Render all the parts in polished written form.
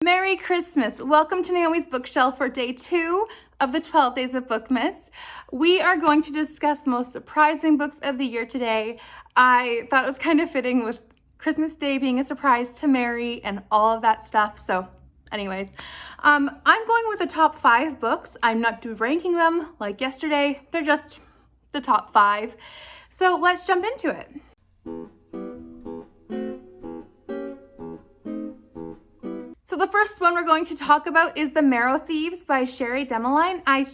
Merry Christmas! Welcome to Naomi's Bookshelf for day 2 of the 12 Days of Bookmas. We are going to discuss the most surprising books of the year today. I thought it was kind of fitting with Christmas Day being a surprise to Mary and all of that stuff. So anyways, I'm going with the top 5 books. I'm not ranking them like yesterday. They're just the top 5. So let's jump into it. So the first one we're going to talk about is The Marrow Thieves by Sherry Demeline. I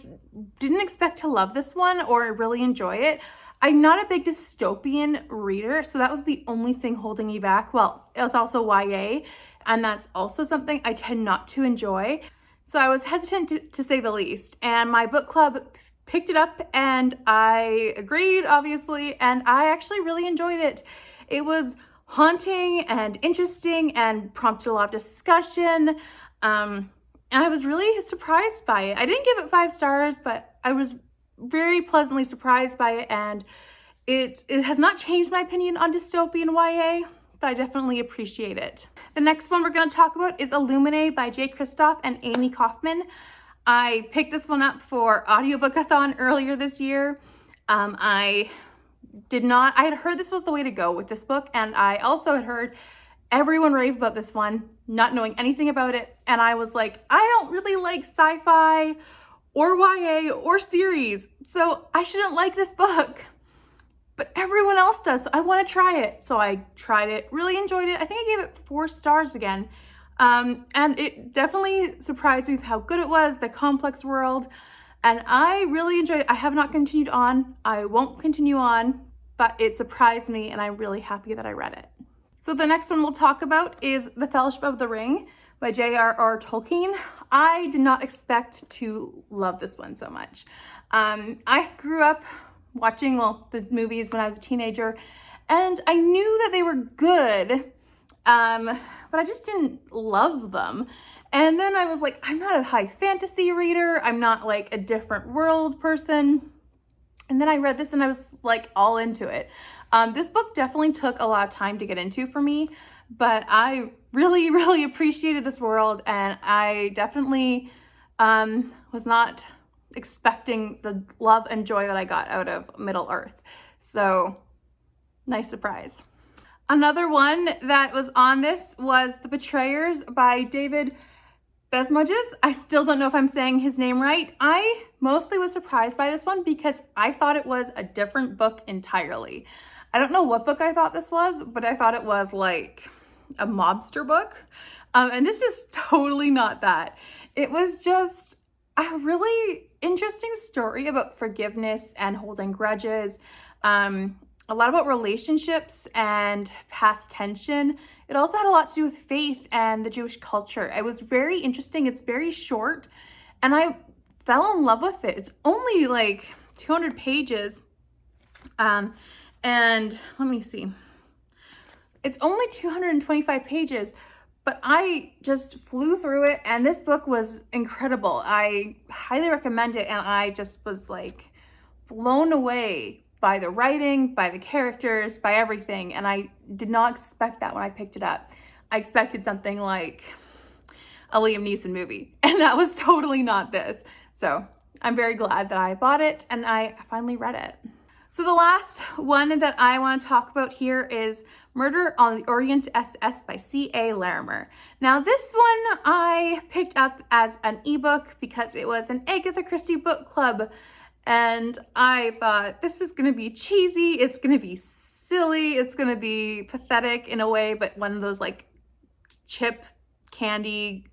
didn't expect to love this one or really enjoy it. I'm not a big dystopian reader, so that was the only thing holding me back. Well, it was also YA, and that's also something I tend not to enjoy. So I was hesitant to say the least, and my book club picked it up and I agreed, obviously, and I actually really enjoyed it. It was haunting and interesting and prompted a lot of discussion. And I was really surprised by it. I didn't give it 5 stars, but I was very pleasantly surprised by it, and it has not changed my opinion on dystopian YA, but I definitely appreciate it. The next one we're going to talk about is Illuminae by Jay Kristoff and Amy Kaufman. I picked this one up for Audiobookathon earlier this year. I had heard this was the way to go with this book, and I also had heard everyone rave about this one, not knowing anything about it, and I was like, I don't really like sci-fi or YA or series, so I shouldn't like this book, but everyone else does, so I want to try it. So I tried it, really enjoyed it. I think I gave it 4 stars again, and it definitely surprised me with how good it was, the complex world, and I really enjoyed it. I have not continued on. I won't continue on, but it surprised me, and I'm really happy that I read it. So the next one we'll talk about is The Fellowship of the Ring by J.R.R. Tolkien. I did not expect to love this one so much. I grew up watching, the movies when I was a teenager, and I knew that they were good, but I just didn't love them. And then I was like, I'm not a high fantasy reader. I'm not like a different world person. And then I read this and I was like all into it. This book definitely took a lot of time to get into for me, but I really, really appreciated this world, and I definitely was not expecting the love and joy that I got out of Middle Earth. So nice surprise. Another one that was on this was The Betrayers by David Besmudges. I still don't know if I'm saying his name right. I mostly was surprised by this one because I thought it was a different book entirely. I don't know what book I thought this was, but I thought it was like a mobster book. And this is totally not that. It was just a really interesting story about forgiveness and holding grudges. A lot about relationships and past tension. It also had a lot to do with faith and the Jewish culture. It was very interesting. It's very short, and I fell in love with it. It's only like 200 pages. And let me see. It's only 225 pages, but I just flew through it, and this book was incredible. I highly recommend it, and I just was like blown away by the writing, by the characters, by everything. And I did not expect that when I picked it up. I expected something like a Liam Neeson movie, and that was totally not this. So I'm very glad that I bought it and I finally read it. So the last one that I want to talk about here is Murder on the Orient SS by C.A. Larimer. Now this one I picked up as an ebook because it was an Agatha Christie book club. And I thought, this is going to be cheesy, it's going to be silly, it's going to be pathetic in a way, but one of those like chip candy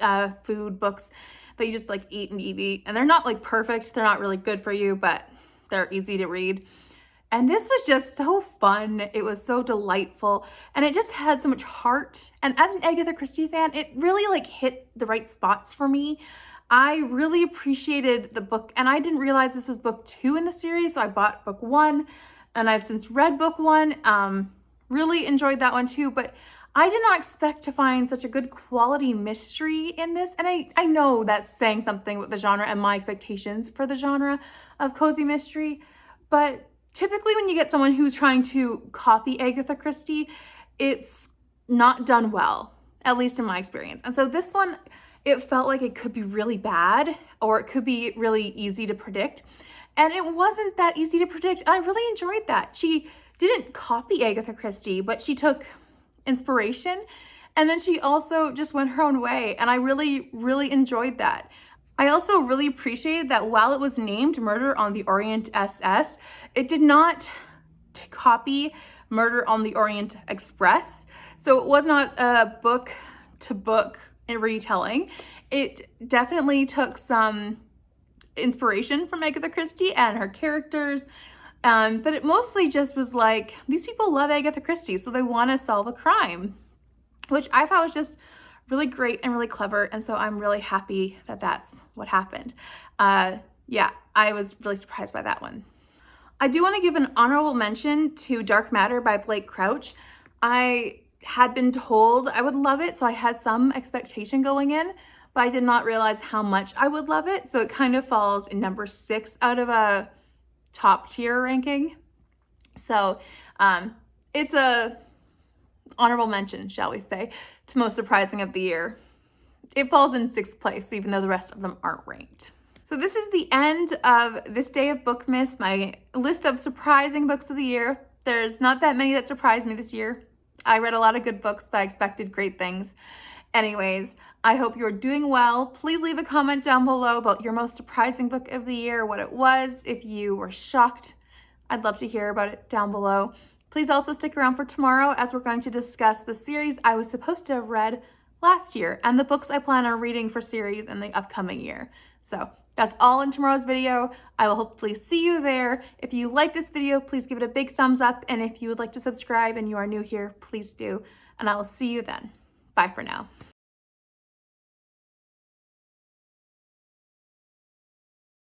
food books that you just like eat and eat. And they're not like perfect, they're not really good for you, but they're easy to read. And this was just so fun. It was so delightful, and it just had so much heart. And as an Agatha Christie fan, it really like hit the right spots for me. I really appreciated the book, and I didn't realize this was book 2 in the series, so I bought book 1, and I've since read book 1. Really enjoyed that one too, but I did not expect to find such a good quality mystery in this, and I know that's saying something with the genre and my expectations for the genre of cozy mystery, but typically when you get someone who's trying to copy Agatha Christie, it's not done well. at least in my experience. And so this one, it felt like it could be really bad or it could be really easy to predict. And it wasn't that easy to predict. I really enjoyed that. She didn't copy Agatha Christie, but she took inspiration, and then she also just went her own way. And I really, really enjoyed that. I also really appreciated that while it was named Murder on the Orient SS, it did not copy Murder on the Orient Express. So it was not a book to book retelling. It definitely took some inspiration from Agatha Christie and her characters, but it mostly just was like, these people love Agatha Christie, so they want to solve a crime, which I thought was just really great and really clever, and so I'm really happy that that's what happened. Yeah, I was really surprised by that one. I do want to give an honorable mention to Dark Matter by Blake Crouch. I had been told I would love it, so I had some expectation going in, but I did not realize how much I would love it. So it kind of falls in number 6 out of a top tier ranking. So it's a honorable mention, shall we say, to most surprising of the year. It falls in 6th place, even though the rest of them aren't ranked. So this is the end of this day of Bookmas, my list of surprising books of the year. There's not that many that surprised me this year. I read a lot of good books, but I expected great things. Anyways, I hope you're doing well. Please leave a comment down below about your most surprising book of the year, what it was, if you were shocked. I'd love to hear about it down below. Please also stick around for tomorrow as we're going to discuss the series I was supposed to have read last year and the books I plan on reading for series in the upcoming year. So that's all in tomorrow's video. I will hopefully see you there. If you like this video, please give it a big thumbs up. And if you would like to subscribe and you are new here, please do. And I will see you then. Bye for now.